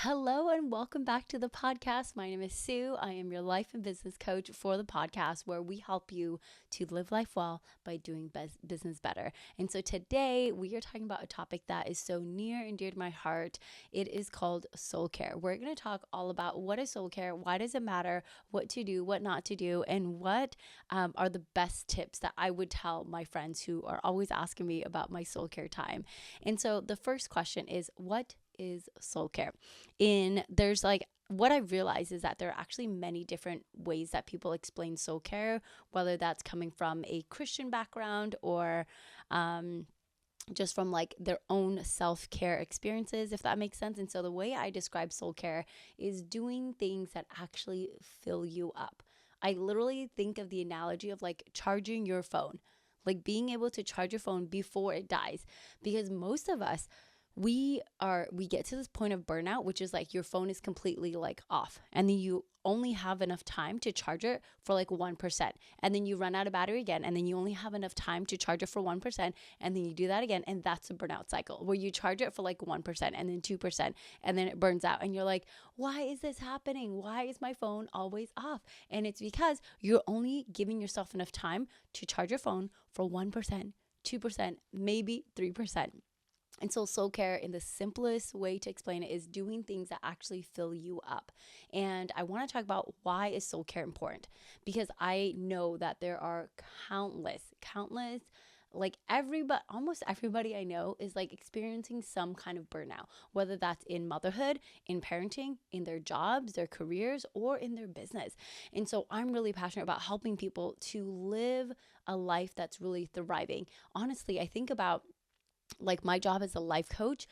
Hello and welcome back to the podcast. My name is Sue. I am your life and business coach for the podcast where we help you to live life well by doing business better. And so today we are talking about a topic that is so near and dear to my heart. It is called soul care. We're going to talk all about what is soul care, why does it matter, what to do, what not to do, and what are the best tips that I would tell my friends who are always asking me about my soul care time. And so the first question is, what is soul care? There's what I realized is that there are actually many different ways that people explain soul care, whether that's coming from a Christian background or just from their own self-care experiences, if that makes sense. And so the way I describe soul care is doing things that actually fill you up. I literally think of the analogy of charging your phone, like being able to charge your phone before it dies, because most of us, we get to this point of burnout, which is your phone is completely off, and then you only have enough time to charge it for 1%, and then you run out of battery again, and then you only have enough time to charge it for 1%, and then you do that again, and that's a burnout cycle where you charge it for 1% and then 2%, and then it burns out, and you're like, why is this happening? Why is my phone always off? And it's because you're only giving yourself enough time to charge your phone for 1%, 2%, maybe 3%. And so soul care, in the simplest way to explain it, is doing things that actually fill you up. And I want to talk about why is soul care important, because I know that there are countless, almost everybody I know is experiencing some kind of burnout, whether that's in motherhood, in parenting, in their jobs, their careers, or in their business. And so I'm really passionate about helping people to live a life that's really thriving. Honestly, I think about my job as a life coach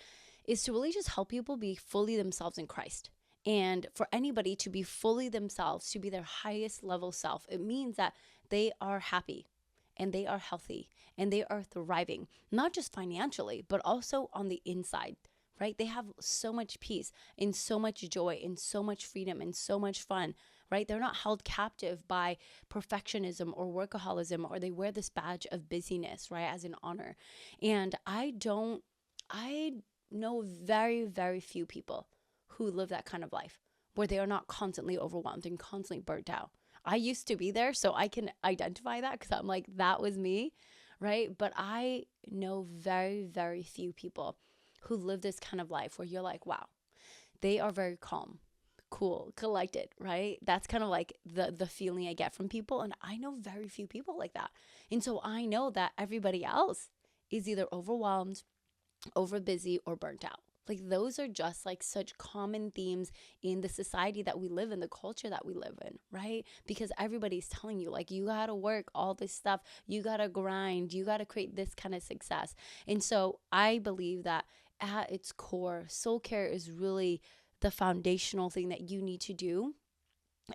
is to really just help people be fully themselves in Christ. And for anybody to be fully themselves, to be their highest level self, it means that they are happy and they are healthy and they are thriving, not just financially, but also on the inside, right? They have so much peace and so much joy and so much freedom and so much fun, right? They're not held captive by perfectionism or workaholism, or they wear this badge of busyness, right, as an honor. And I know very, very few people who live that kind of life where they are not constantly overwhelmed and constantly burnt out. I used to be there, so I can identify that because I'm like, that was me, right? But I know very, very few people who live this kind of life where you're like, wow, they are very calm, cool, collected, right? That's kind of the feeling I get from people. And I know very few people like that. And so I know that everybody else is either overwhelmed, over busy, or burnt out. Those are just such common themes in the society that we live in, the culture that we live in, right? Because everybody's telling you you gotta work all this stuff, you gotta grind, you gotta create this kind of success. And so I believe that at its core, soul care is really the foundational thing that you need to do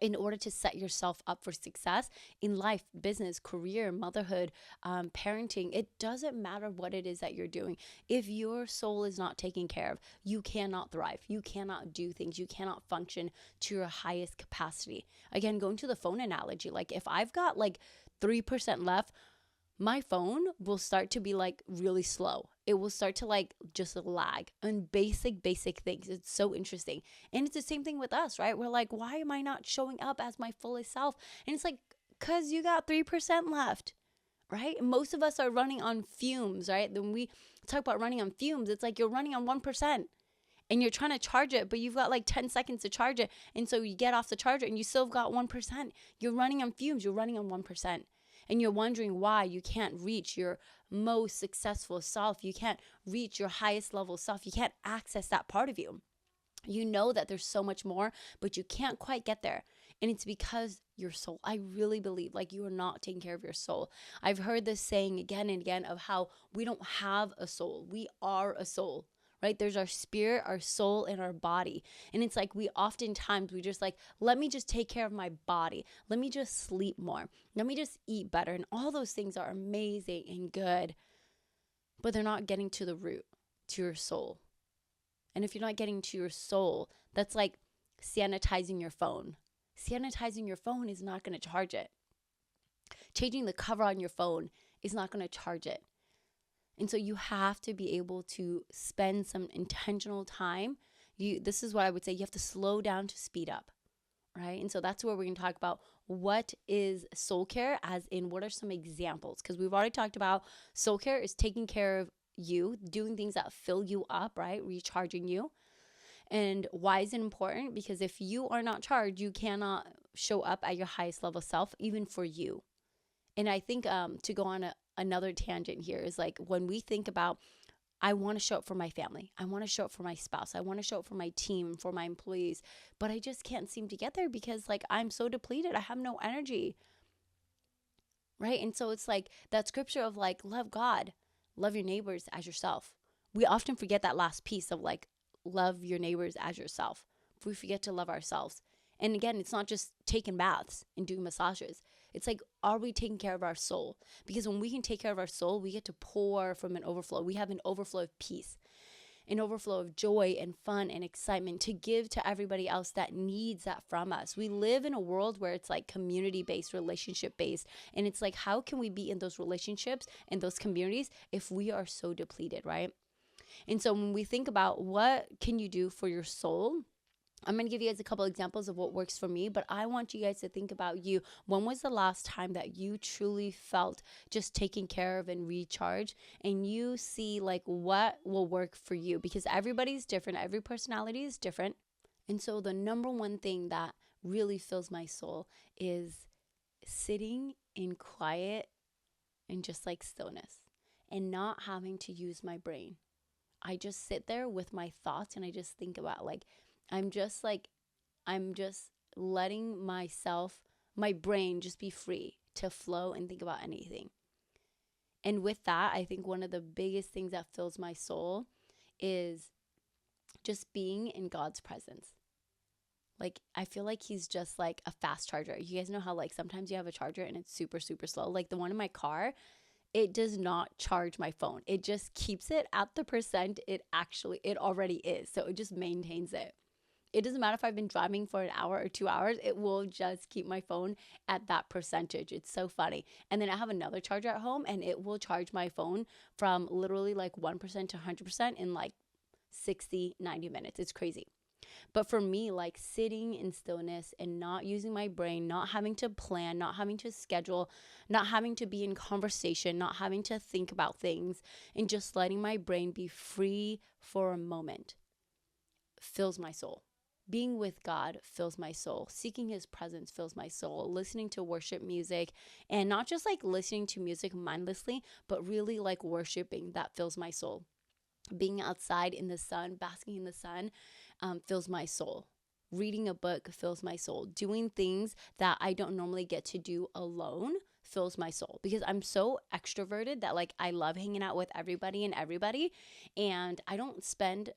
in order to set yourself up for success in life, business, career, motherhood, parenting. It doesn't matter what it is that you're doing. If your soul is not taken care of, you cannot thrive. You cannot do things. You cannot function to your highest capacity. Again, going to the phone analogy, if I've got 3% left, my phone will start to be really slow. It will start to just lag on basic things. It's so interesting. And it's the same thing with us, right? We're like, why am I not showing up as my fullest self? And it's because you got 3% left, right? Most of us are running on fumes, right? When we talk about running on fumes, it's you're running on 1%. And you're trying to charge it, but you've got 10 seconds to charge it. And so you get off the charger and you still got 1%. You're running on fumes. You're running on 1%. And you're wondering why you can't reach your most successful self. You can't reach your highest level self. You can't access that part of you. You know that there's so much more, but you can't quite get there. And it's because your soul, I really believe you are not taking care of your soul. I've heard this saying again and again of how we don't have a soul. We are a soul. Right? There's our spirit, our soul, and our body. And it's we just let me just take care of my body. Let me just sleep more. Let me just eat better. And all those things are amazing and good, but they're not getting to the root, to your soul. And if you're not getting to your soul, that's like sanitizing your phone. Sanitizing your phone is not going to charge it. Changing the cover on your phone is not going to charge it. And so you have to be able to spend some intentional time This is what I would say. You have to slow down to speed up, right? And so that's where we're going to talk about what is soul care, as in what are some examples, because we've already talked about soul care is taking care of you, doing things that fill you up, right? Recharging you. And why is it important? Because if you are not charged, you cannot show up at your highest level self, even for you. And I think to go on another tangent here is like when we think about, I want to show up for my family, I want to show up for my spouse, I want to show up for my team, for my employees, but I just can't seem to get there because like I'm so depleted, I have no energy, right? And so it's like that scripture of like, love God, love your neighbors as yourself. We often forget that last piece of like, love your neighbors as yourself. We forget to love ourselves. And again, it's not just taking baths and doing massages. It's like, are we taking care of our soul? Because when we can take care of our soul, we get to pour from an overflow. We have an overflow of peace, an overflow of joy and fun and excitement to give to everybody else that needs that from us. We live in a world where it's like community-based, relationship-based. And it's like, how can we be in those relationships and those communities if we are so depleted, right? And so when we think about what can you do for your soul, I'm going to give you guys a couple examples of what works for me, but I want you guys to think about you. When was the last time that you truly felt just taken care of and recharged, and you see like what will work for you? Because everybody's different. Every personality is different. And so the number one thing that really fills my soul is sitting in quiet and just like stillness and not having to use my brain. I just sit there with my thoughts and I just think about like, I'm just letting myself, my brain just be free to flow and think about anything. And with that, I think one of the biggest things that fills my soul is just being in God's presence. Like, I feel like he's just like a fast charger. You guys know how like sometimes you have a charger and it's super, super slow. Like the one in my car, it does not charge my phone. It just keeps it at the percent it already is. So it just maintains it. It doesn't matter if I've been driving for an hour or 2 hours, it will just keep my phone at that percentage. It's so funny. And then I have another charger at home and it will charge my phone from literally like 1% to 100% in like 60, 90 minutes. It's crazy. But for me, like sitting in stillness and not using my brain, not having to plan, not having to schedule, not having to be in conversation, not having to think about things, and just letting my brain be free for a moment fills my soul. Being with God fills my soul. Seeking his presence fills my soul. Listening to worship music, and not just like listening to music mindlessly, but really like worshiping, that fills my soul. Being outside in the sun, basking in the sun, fills my soul. Reading a book fills my soul. Doing things that I don't normally get to do alone fills my soul, because I'm so extroverted that like I love hanging out with everybody, and I don't spend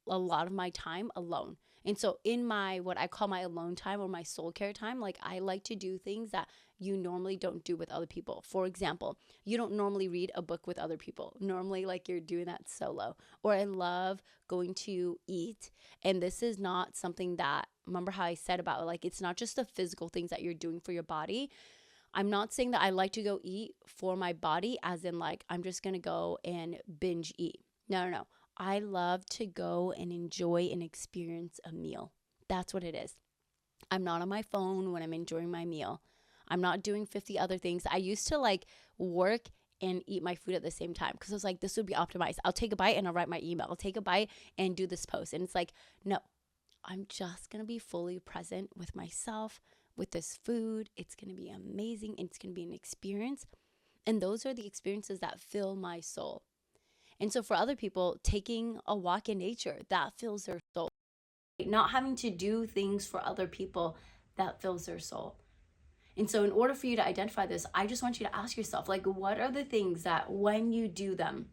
a lot of my time alone. And so in my, what I call my alone time or my soul care time, like I like to do things that you normally don't do with other people. For example, you don't normally read a book with other people. Normally like you're doing that solo. Or I love going to eat. And this is not something that, remember how I said about like, it's not just the physical things that you're doing for your body. I'm not saying that I like to go eat for my body as in like, I'm just going to go and binge eat. No. I love to go and enjoy and experience a meal. That's what it is. I'm not on my phone when I'm enjoying my meal. I'm not doing 50 other things. I used to like work and eat my food at the same time because I was like, this would be optimized. I'll take a bite and I'll write my email. I'll take a bite and do this post. And it's like, no, I'm just going to be fully present with myself, with this food. It's going to be amazing. It's going to be an experience. And those are the experiences that fill my soul. And so for other people, taking a walk in nature, that fills their soul. Not having to do things for other people, that fills their soul. And so in order for you to identify this, I just want you to ask yourself, like, what are the things that when you do them,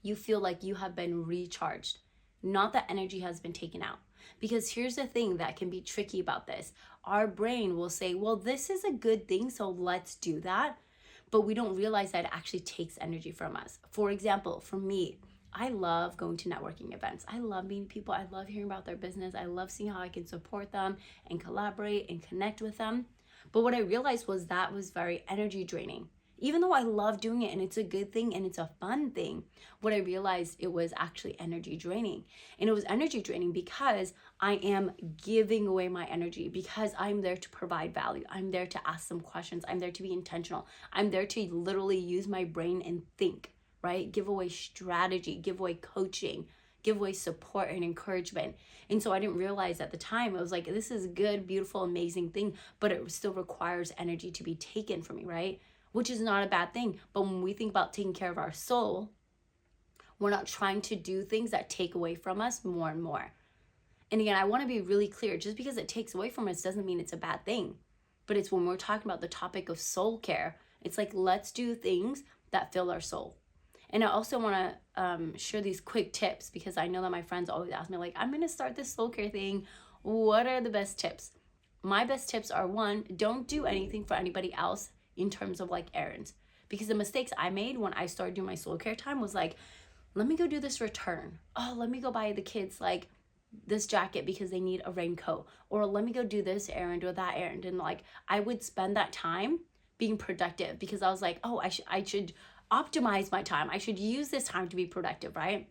you feel like you have been recharged, not that energy has been taken out? Because here's the thing that can be tricky about this. Our brain will say, well, this is a good thing, so let's do that. But we don't realize that it actually takes energy from us. For example, for me, I love going to networking events. I love meeting people. I love hearing about their business. I love seeing how I can support them and collaborate and connect with them. But what I realized was that was very energy draining. Even though I love doing it and it's a good thing and it's a fun thing, what I realized, it was actually energy draining. And it was energy draining because I am giving away my energy, because I'm there to provide value. I'm there to ask some questions. I'm there to be intentional. I'm there to literally use my brain and think, right? Give away strategy, give away coaching, give away support and encouragement. And so I didn't realize at the time, I was like, this is a good, beautiful, amazing thing, but it still requires energy to be taken from me, right? Which is not a bad thing. But when we think about taking care of our soul, we're not trying to do things that take away from us more and more. And again, I want to be really clear. Just because it takes away from us doesn't mean it's a bad thing. But it's when we're talking about the topic of soul care, it's like, let's do things that fill our soul. And I also want to share these quick tips, because I know that my friends always ask me, like, I'm going to start this soul care thing. What are the best tips? My best tips are, one, don't do anything for anybody else in terms of like errands. Because the mistakes I made when I started doing my soul care time was like, let me go do this return. Oh, let me go buy the kids like this jacket because they need a raincoat. Or let me go do this errand or that errand. And like, I would spend that time being productive, because I was like, oh, I should optimize my time. I should use this time to be productive, right?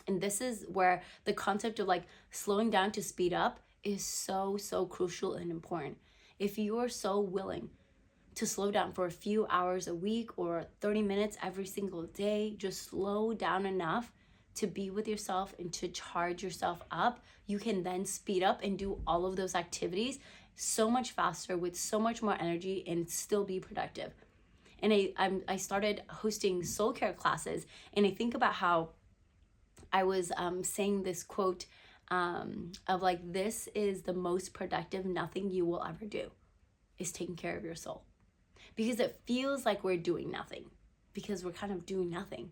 And this is where the concept of like slowing down to speed up is so, so crucial and important. If you are so willing to slow down for a few hours a week or 30 minutes every single day, just slow down enough to be with yourself and to charge yourself up, you can then speed up and do all of those activities so much faster with so much more energy and still be productive. And I started hosting soul care classes, and I think about how I was saying this quote of like, this is the most productive nothing you will ever do, is taking care of your soul. Because it feels like we're doing nothing, because we're kind of doing nothing.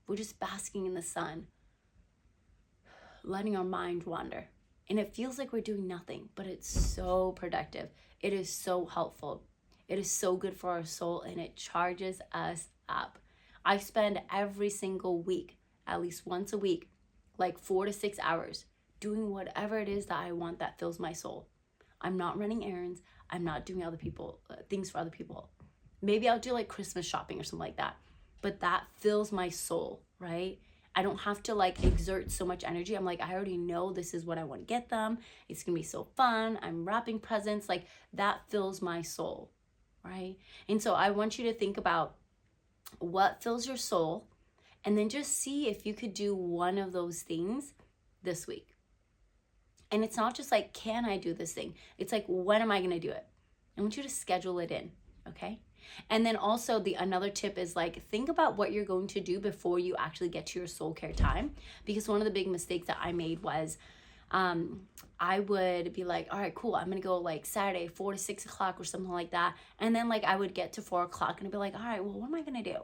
We're just basking in the sun, letting our mind wander. And it feels like we're doing nothing, but it's so productive. It is so helpful. It is so good for our soul, and it charges us up. I spend every single week, at least once a week, like 4 to 6 hours doing whatever it is that I want that fills my soul. I'm not running errands. I'm not doing other people things for other people. Maybe I'll do like Christmas shopping or something like that. But that fills my soul, right? I don't have to like exert so much energy. I'm like, I already know this is what I want to get them. It's going to be so fun. I'm wrapping presents. Like, that fills my soul, right? And so I want you to think about what fills your soul, and then just see if you could do one of those things this week. And it's not just like, can I do this thing? It's like, when am I going to do it? I want you to schedule it in, okay? And then also another tip is like, think about what you're going to do before you actually get to your soul care time. Because one of the big mistakes that I made was I would be like, all right, cool, I'm gonna go like Saturday 4 to 6 o'clock or something like that. And then like I would get to 4 o'clock and I'd be like, all right, well, what am I gonna do?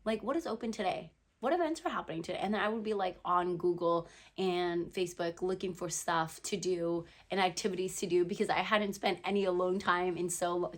Like, what is open today? What events are happening today? And then I would be like on Google and Facebook looking for stuff to do and activities to do, because I hadn't spent any alone time in so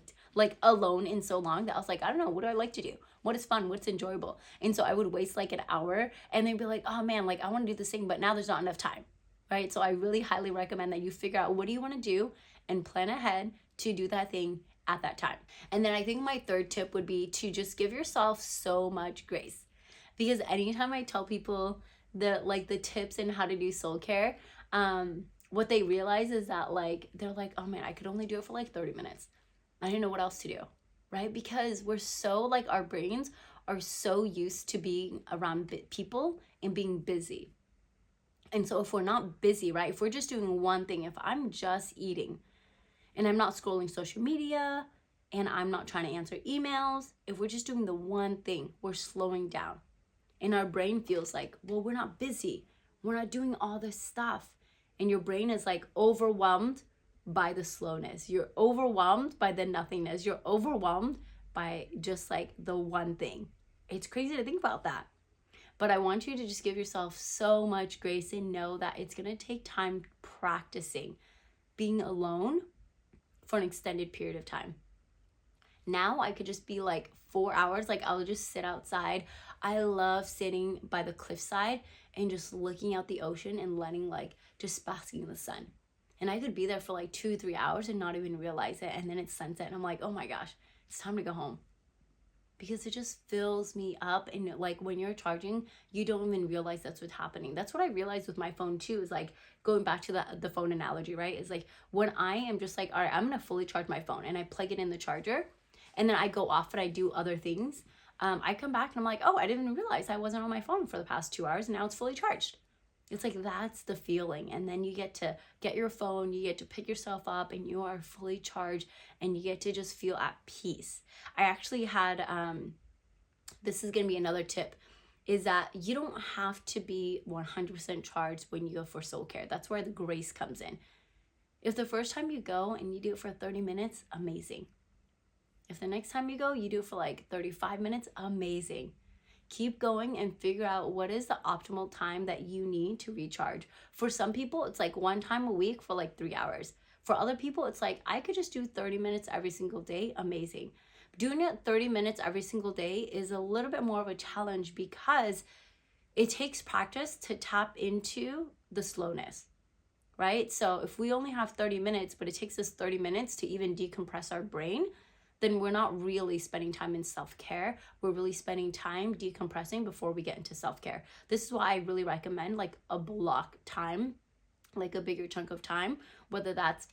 alone in so long that I was like, I don't know, what do I like to do? What is fun? What's enjoyable? And so I would waste like an hour and then be like, oh man, like I want to do this thing, but now there's not enough time, right? So I really highly recommend that you figure out what do you want to do and plan ahead to do that thing at that time. And then I think my third tip would be to just give yourself so much grace. Because anytime I tell people the tips and how to do soul care, what they realize is that like, they're like, oh man, I could only do it for like 30 minutes. I didn't know what else to do, right? Because we're so like, our brains are so used to being around people and being busy. And so if we're not busy, right? If we're just doing one thing, if I'm just eating and I'm not scrolling social media and I'm not trying to answer emails, if we're just doing the one thing, we're slowing down. And our brain feels like, well, we're not busy. We're not doing all this stuff. And your brain is like overwhelmed by the slowness. You're overwhelmed by the nothingness. You're overwhelmed by just like the one thing. It's crazy to think about that. But I want you to just give yourself so much grace and know that it's going to take time practicing being alone for an extended period of time. Now I could just be like 4 hours, like I'll just sit outside. I love sitting by the cliffside and just looking out the ocean and letting like just basking in the sun. And I could be there for like 2-3 hours and not even realize it. And then it's sunset and I'm like, oh my gosh, it's time to go home. because it just fills me up. And like when you're charging, you don't even realize that's what's happening. That's what I realized with my phone too, is like going back to the phone analogy, right? Is like when I am just like, all right, I'm gonna fully charge my phone, and I plug it in the charger, and then I go off and I do other things. I come back and I'm like, oh, I didn't even realize I wasn't on my phone for the past 2 hours, and now it's fully charged. It's like, that's the feeling. And then you get to get your phone, you get to pick yourself up, and you are fully charged, and you get to just feel at peace. I actually had, this is going to be another tip, is that you don't have to be 100% charged when you go for soul care. That's where the grace comes in. If the first time you go and you do it for 30 minutes, amazing. If the next time you go, you do it for like 35 minutes, amazing. Keep going and figure out what is the optimal time that you need to recharge. For some people, it's like one time a week for like 3 hours. For other people, it's like, I could just do 30 minutes every single day, amazing. Doing it 30 minutes every single day is a little bit more of a challenge, because it takes practice to tap into the slowness, right? So if we only have 30 minutes, but it takes us 30 minutes to even decompress our brain, then we're not really spending time in self-care. We're really spending time decompressing before we get into self-care. This is why I really recommend like a block time, like a bigger chunk of time, whether that's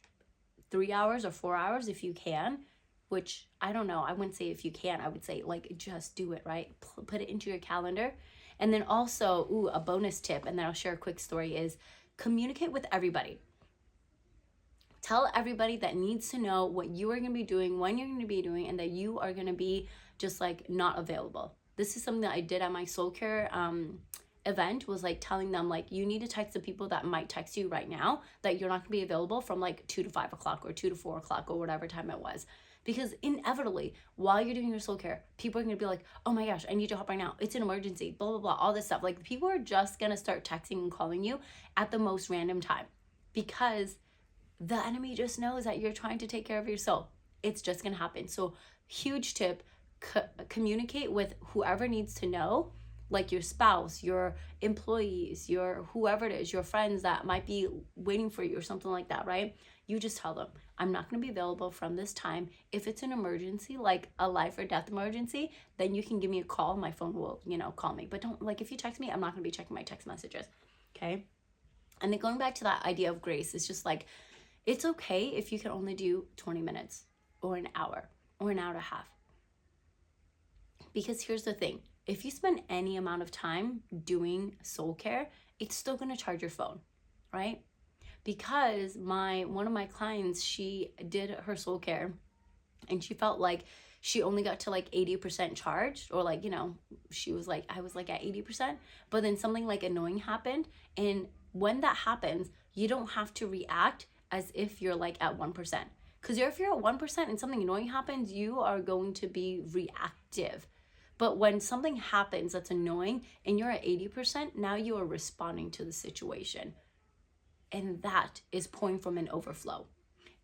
3 hours or 4 hours if you can, which I don't know. I wouldn't say if you can, I would say like just do it, right? Put it into your calendar. And then also, a bonus tip, and then I'll share a quick story, is communicate with everybody. Tell everybody that needs to know what you are going to be doing, when you're going to be doing, and that you are going to be just like not available. This is something that I did at my soul care event, was like telling them like, you need to text the people that might text you right now that you're not going to be available from like 2 to 5 o'clock or 2 to 4 o'clock or whatever time it was. Because inevitably, while you're doing your soul care, people are going to be like, oh my gosh, I need your help right now. It's an emergency, blah, blah, blah, all this stuff. Like people are just going to start texting and calling you at the most random time, because the enemy just knows that you're trying to take care of your soul. It's just going to happen. So huge tip, communicate with whoever needs to know, like your spouse, your employees, your whoever it is, your friends that might be waiting for you or something like that, right? You just tell them, I'm not going to be available from this time. If it's an emergency, like a life or death emergency, then you can give me a call. My phone will, call me. But don't, like, if you text me, I'm not going to be checking my text messages. Okay. And then going back to that idea of grace, it's just like, it's okay if you can only do 20 minutes or an hour or an hour and a half. Because here's the thing. If you spend any amount of time doing soul care, it's still going to charge your phone, right? Because one of my clients, she did her soul care and she felt like she only got to like 80% charged, or like, she was like, I was like at 80%, but then something like annoying happened. And when that happens, you don't have to react as if you're like at 1%. Because if you're at 1% and something annoying happens, you are going to be reactive. But when something happens that's annoying and you're at 80%, now you are responding to the situation. And that is pouring from an overflow.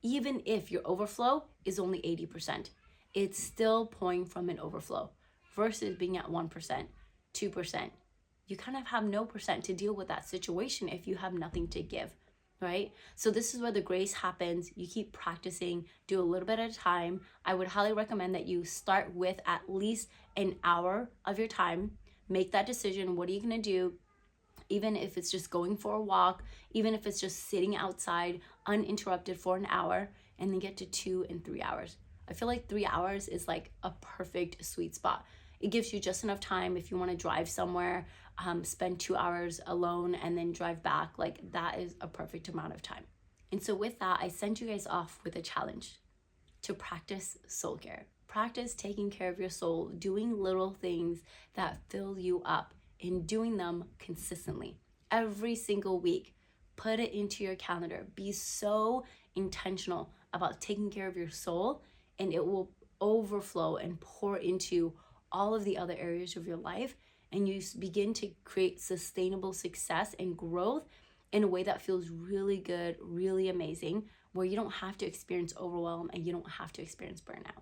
Even if your overflow is only 80%, it's still pouring from an overflow versus being at 1%, 2%. You kind of have no percent to deal with that situation if you have nothing to give, right? So this is where the grace happens. You keep practicing, do a little bit at a time. I would highly recommend that you start with at least an hour of your time. Make that decision. What are you going to do? Even if it's just going for a walk, even if it's just sitting outside uninterrupted for an hour, and then get to 2 and 3 hours. I feel like 3 hours is like a perfect sweet spot. It gives you just enough time if you want to drive somewhere, spend 2 hours alone and then drive back. Like that is a perfect amount of time. And so with that, I send you guys off with a challenge to practice soul care. Practice taking care of your soul, doing little things that fill you up, and doing them consistently every single week. Put it into your calendar. Be so intentional about taking care of your soul, and it will overflow and pour into all of the other areas of your life, and you begin to create sustainable success and growth in a way that feels really good, really amazing, where you don't have to experience overwhelm and you don't have to experience burnout.